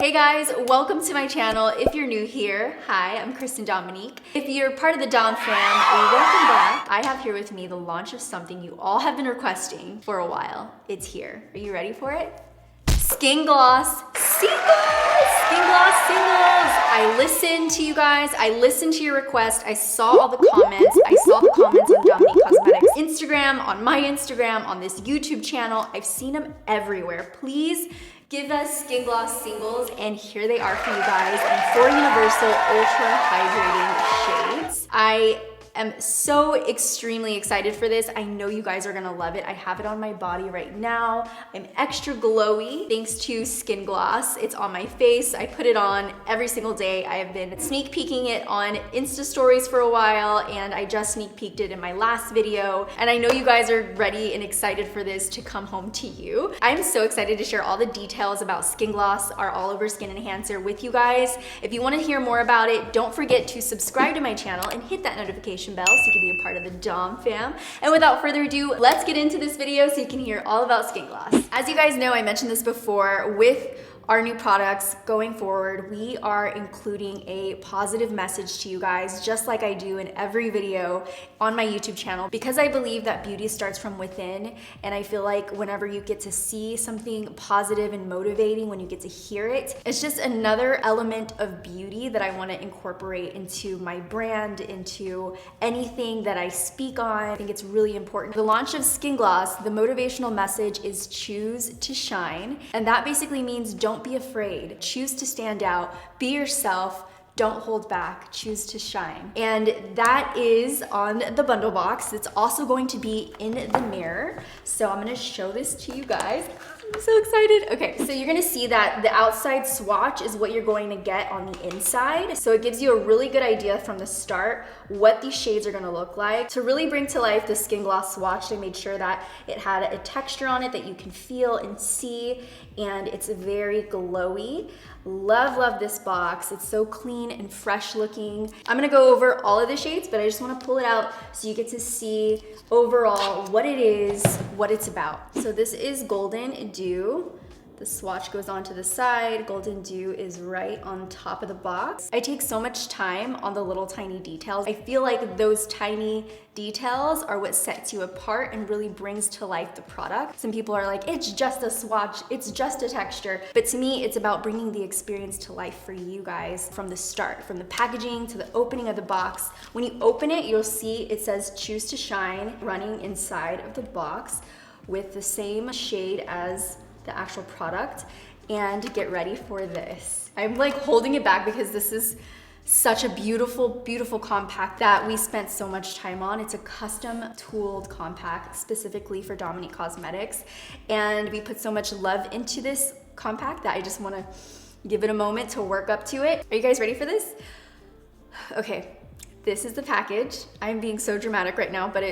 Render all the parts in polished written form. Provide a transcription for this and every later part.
Hey guys, welcome to my channel. If you're new here, hi, I'm Christen Dominique. If you're part of the Dom fam, welcome back. I have here with me the launch of something you all have been requesting for a while. It's here. Are you ready for it? Skin Gloss Singles! Skin Gloss Singles! I listened to you guys. I listened to your request. I saw all the comments. I saw the comments on Dominique Cosmetics Instagram, on my Instagram, on this YouTube channel. I've seen them everywhere. Please give us Skin Gloss Singles, and here they are for you guys in 4 Universal Ultra Hydrating shades. I am so extremely excited for this. I know you guys are gonna love it. I have it on my body right now. I'm extra glowy thanks to Skin Gloss. It's on my face. I put it on every single day. I have been sneak peeking it on Insta stories for a while, and I just sneak peeked it in my last video. And I know you guys are ready and excited for this to come home to you. I'm so excited to share all the details about Skin Gloss, our all over skin enhancer, with you guys. If you wanna hear more about it, don't forget to subscribe to my channel and hit that notification bell so you can be a part of the Dom fam. And without further ado, let's get into this video so you can hear all about Skin Gloss. As you guys know, I mentioned this before, with our new products going forward, we are including a positive message to you guys, just like I do in every video on my YouTube channel, because I believe that beauty starts from within. And I feel like whenever you get to see something positive and motivating, when you get to hear it, it's just another element of beauty that I want to incorporate into my brand, into anything that I speak on. I think it's really important. The launch of Skin Gloss, the motivational message is choose to shine. And that basically means don't be afraid. Choose to stand out. Be yourself. Don't hold back. Choose to shine. And that is on the bundle box. It's also going to be in the mirror. So I'm gonna show this to you guys. I'm so excited. Okay, so you're gonna see that the outside swatch is what you're going to get on the inside. So it gives you a really good idea from the start what these shades are gonna look like. To really bring to life the Skin Gloss swatch, I made sure that it had a texture on it that you can feel and see, and it's very glowy. Love, love this box. It's so clean and fresh looking. I'm gonna go over all of the shades, but I just wanna pull it out so you get to see overall what it is, what it's about. So this is Golden Dew. The swatch goes on to the side. Golden Dew is right on top of the box. I take so much time on the little tiny details. I feel like those tiny details are what sets you apart and really brings to life the product. Some people are like, it's just a swatch, it's just a texture. But to me, it's about bringing the experience to life for you guys from the start, from the packaging to the opening of the box. When you open it, you'll see it says choose to shine running inside of the box with the same shade as the actual product. And get ready for this. I'm like holding it back because this is such a beautiful, beautiful compact that we spent so much time on. It's a custom tooled compact specifically for Dominique Cosmetics. And we put so much love into this compact that I just wanna give it a moment to work up to it. Are you guys ready for this? Okay, this is the package. I'm being so dramatic right now, but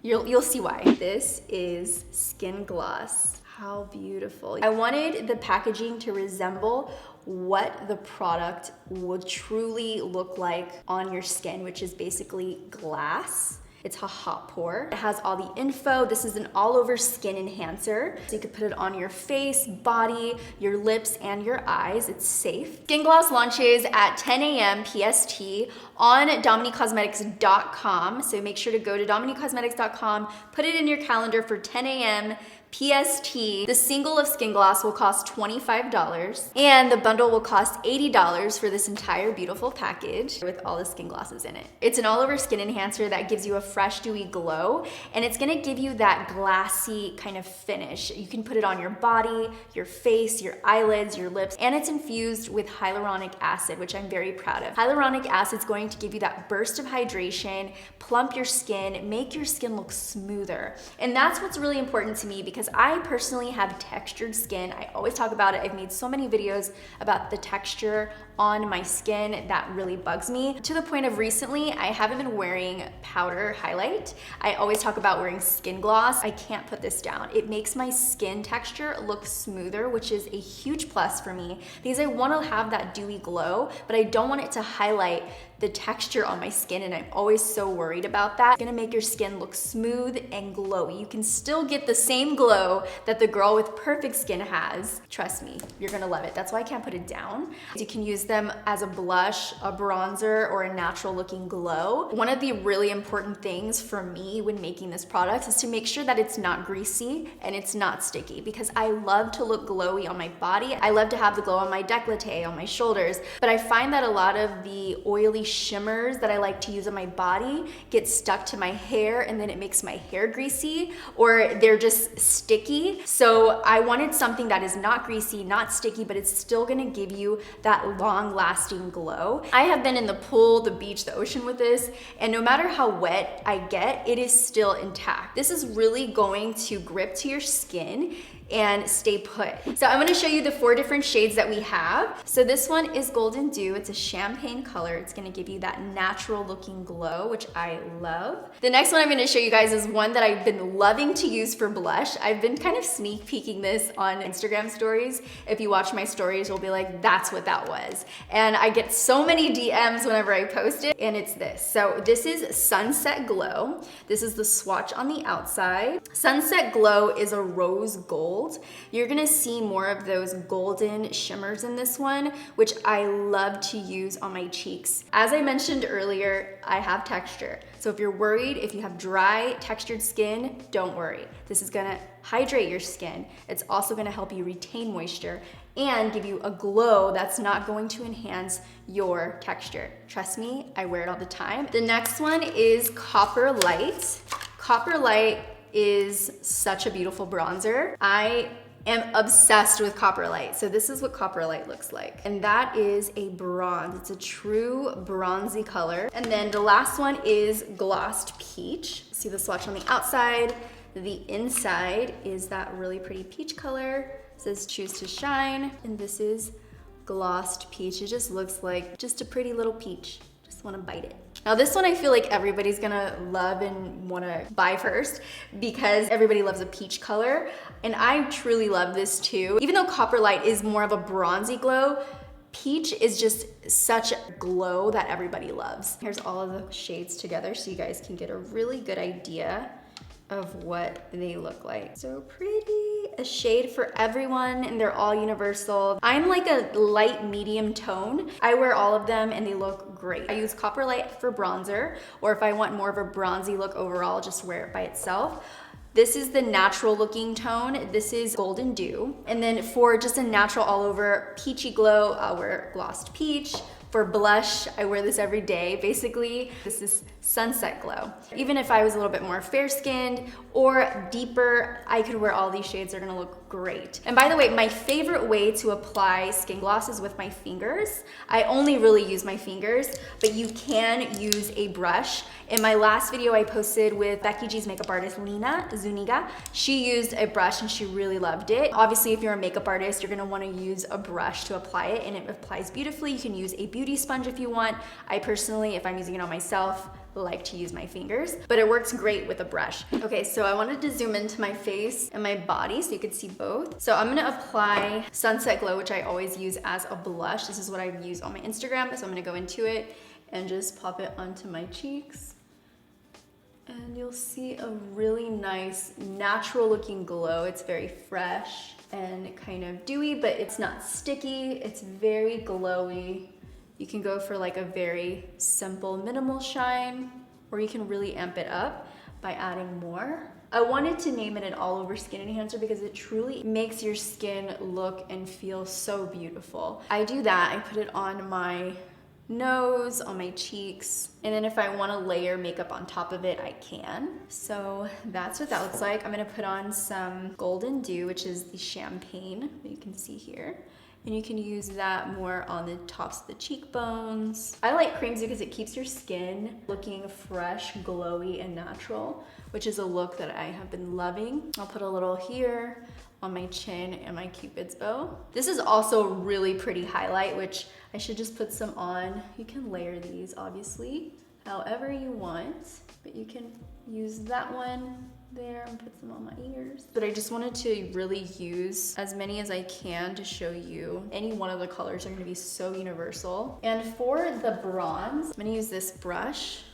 you'll see why. This is Skin Gloss. How beautiful. I wanted the packaging to resemble what the product would truly look like on your skin, which is basically glass. It's a hot pour. It has all the info. This is an all over skin enhancer. So you could put it on your face, body, your lips, and your eyes. It's safe. Skin Gloss launches at 10 AM PST on DominiqueCosmetics.com. So make sure to go to DominiqueCosmetics.com, put it in your calendar for 10 AM PST. The single of Skin Gloss will cost $25, and the bundle will cost $80 for this entire beautiful package with all the skin glosses in it. It's an all-over skin enhancer that gives you a fresh, dewy glow, and it's gonna give you that glassy kind of finish. You can put it on your body, your face, your eyelids, your lips, and it's infused with hyaluronic acid, which I'm very proud of. Hyaluronic acid is going to give you that burst of hydration, plump your skin, make your skin look smoother. And that's what's really important to me, because I personally have textured skin. I always talk about it. I've made so many videos about the texture on my skin that really bugs me, to the point of recently I haven't been wearing powder highlight. I always talk about wearing skin gloss. I can't put this down. It makes my skin texture look smoother, which is a huge plus for me because I want to have that dewy glow, but I don't want it to highlight the texture on my skin, and I'm always so worried about that. It's gonna make your skin look smooth and glowy. You can still get the same glow that the girl with perfect skin has. Trust me, you're gonna love it. That's why I can't put it down. You can use them as a blush, a bronzer, or a natural looking glow. One of the really important things for me when making this product is to make sure that it's not greasy and it's not sticky, because I love to look glowy on my body. I love to have the glow on my décolleté, on my shoulders, but I find that a lot of the oily shimmers that I like to use on my body get stuck to my hair, and then it makes my hair greasy, or they're just sticky. So I wanted something that is not greasy, not sticky, but it's still gonna give you that long lasting glow. I have been in the pool, the beach, the ocean with this, and no matter how wet I get, it is still intact. This is really going to grip to your skin and stay put. So I'm gonna show you the 4 different shades that we have. So this one is Golden Dew. It's a champagne color. It's gonna give you that natural looking glow, which I love. The next one I'm gonna show you guys is one that I've been loving to use for blush. I've been kind of sneak peeking this on Instagram stories. If you watch my stories, you'll be like, that's what that was. And I get so many DMs whenever I post it, and it's this. So this is Sunset Glow. This is the swatch on the outside. Sunset Glow is a rose gold. You're gonna see more of those golden shimmers in this one, which I love to use on my cheeks. As I mentioned earlier, I have texture. So if you're worried, if you have dry, textured skin, don't worry. This is gonna hydrate your skin. It's also gonna help you retain moisture and give you a glow that's not going to enhance your texture. Trust me, I wear it all the time. The next one is Copper Light. Copper Light is such a beautiful bronzer. I am obsessed with Copper Light. So this is what Copper Light looks like. And that is a bronze. It's a true bronzy color. And then the last one is Glossed Peach. See the swatch on the outside. The inside is that really pretty peach color. It says Choose to Shine. And this is Glossed Peach. It just looks like just a pretty little peach. Just wanna bite it. Now this one I feel like everybody's gonna love and wanna buy first, because everybody loves a peach color. And I truly love this too. Even though Copper Light is more of a bronzy glow, peach is just such a glow that everybody loves. Here's all of the shades together so you guys can get a really good idea of what they look like. So pretty, a shade for everyone, and they're all universal. I'm like a light medium tone. I wear all of them and they look great. I use Copper Light for bronzer, or if I want more of a bronzy look overall, just wear it by itself. This is the natural looking tone. This is Golden Dew. And then for just a natural all over peachy glow, I'll wear Glossed Peach. For blush, I wear this every day. Basically, this is Sunset Glow. Even if I was a little bit more fair-skinned or deeper, I could wear all these shades. They're gonna look great. And by the way, my favorite way to apply skin gloss is with my fingers. I only really use my fingers, but you can use a brush. In my last video I posted with Becky G's makeup artist, Lina Zuniga, she used a brush and she really loved it. Obviously, if you're a makeup artist, you're gonna wanna use a brush to apply it, and it applies beautifully. You can use a beauty sponge if you want. I personally, if I'm using it on myself, like to use my fingers, but it works great with a brush. Okay, so I wanted to zoom into my face and my body so you could see both. So I'm gonna apply Sunset Glow, which I always use as a blush. This is what I use on my Instagram, so I'm gonna go into it and just pop it onto my cheeks. And you'll see a really nice, natural looking glow. It's very fresh and kind of dewy, but it's not sticky. It's very glowy. You can go for like a very simple minimal shine, or you can really amp it up by adding more. I wanted to name it an all over skin enhancer because it truly makes your skin look and feel so beautiful. I do that, I put it on my nose, on my cheeks, and then if I want to layer makeup on top of it, I can. So that's what that looks like. I'm gonna put on some Golden Dew, which is the champagne that you can see here. And you can use that more on the tops of the cheekbones. I like creams because it keeps your skin looking fresh, glowy, and natural, which is a look that I have been loving. I'll put a little here on my chin and my Cupid's bow. This is also a really pretty highlight, which I should just put some on. You can layer these, obviously, however you want, but you can use that one there and put some on my ears. But I just wanted to really use as many as I can to show you. Any one of the colors are gonna be so universal. And for the bronze, I'm gonna use this brush.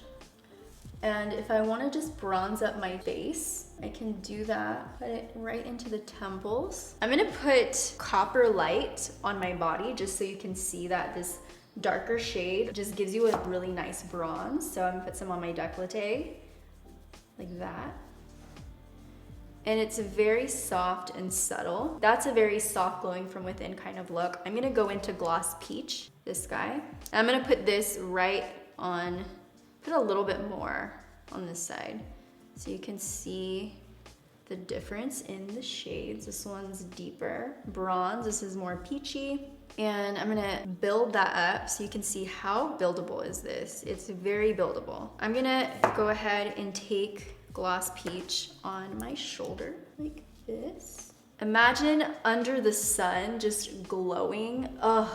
And if I wanna just bronze up my face, I can do that, put it right into the temples. I'm gonna put Copper Light on my body just so you can see that this darker shade just gives you a really nice bronze. So I'm gonna put some on my décolleté, like that. And it's very soft and subtle. That's a very soft glowing from within kind of look. I'm gonna go into Gloss Peach, this guy. I'm gonna put this right on, put a little bit more on this side so you can see the difference in the shades. This one's deeper bronze, this is more peachy. And I'm gonna build that up so you can see how buildable is this. It's very buildable. I'm gonna go ahead and take Gloss Peach on my shoulder like this. Imagine under the sun just glowing. Ugh,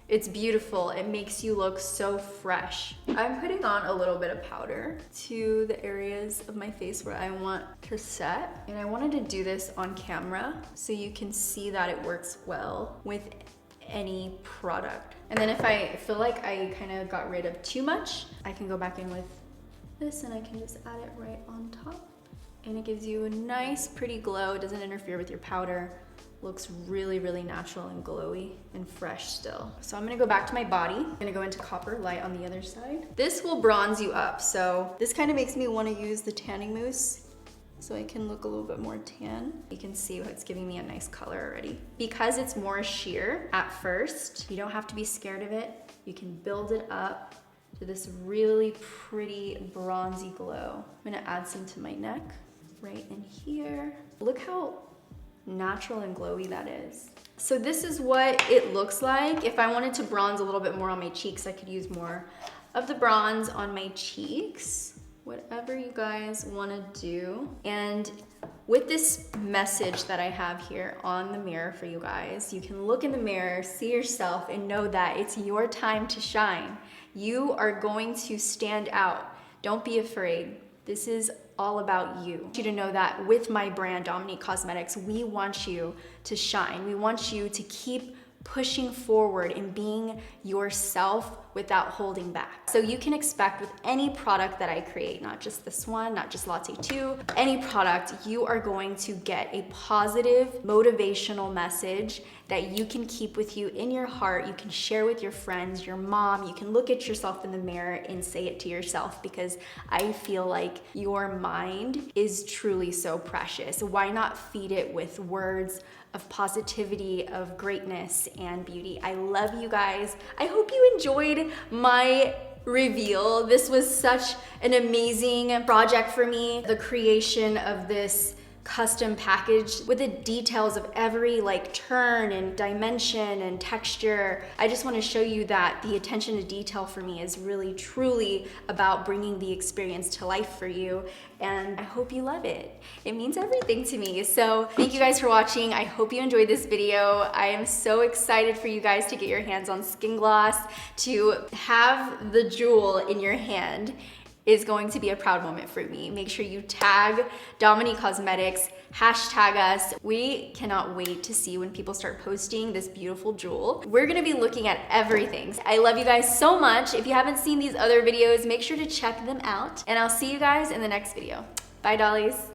it's beautiful. It makes you look so fresh. I'm putting on a little bit of powder to the areas of my face where I want to set. And I wanted to do this on camera so you can see that it works well with any product. And then if I feel like I kind of got rid of too much, I can go back in with this and I can just add it right on top. And it gives you a nice, pretty glow. It doesn't interfere with your powder. Looks really, really natural and glowy and fresh still. So I'm gonna go back to my body. I'm gonna go into Copper Light on the other side. This will bronze you up. So this kind of makes me wanna use the tanning mousse so I can look a little bit more tan. You can see it's giving me a nice color already. Because it's more sheer at first, you don't have to be scared of it. You can build it up to this really pretty bronzy glow. I'm gonna add some to my neck, right in here. Look how natural and glowy that is. So this is what it looks like. If I wanted to bronze a little bit more on my cheeks, I could use more of the bronze on my cheeks. Whatever you guys wanna do. And with this message that I have here on the mirror for you guys, you can look in the mirror, see yourself, and know that it's your time to shine. You are going to stand out. Don't be afraid. This is all about you. I want you to know that with my brand, Dominique Cosmetics, we want you to shine. We want you to keep pushing forward and being yourself without holding back. So you can expect with any product that I create, not just this one, not just Latte 2, any product, you are going to get a positive, motivational message that you can keep with you in your heart. You can share with your friends, your mom. You can look at yourself in the mirror and say it to yourself, because I feel like your mind is truly so precious. Why not feed it with words of positivity, of greatness and beauty? I love you guys. I hope you enjoyed my reveal. This was such an amazing project for me. The creation of this custom package with the details of every turn and dimension and texture. I just want to show you that the attention to detail for me is really truly about bringing the experience to life for you, and I hope you love it. It means everything to me. So thank you guys for watching. I hope you enjoyed this video. I am so excited for you guys to get your hands on skin gloss. To have the jewel in your hand is going to be a proud moment for me. Make sure you tag Dominique Cosmetics, hashtag us. We cannot wait to see when people start posting this beautiful jewel. We're gonna be looking at everything. I love you guys so much. If you haven't seen these other videos, make sure to check them out, and I'll see you guys in the next video. Bye, dollies.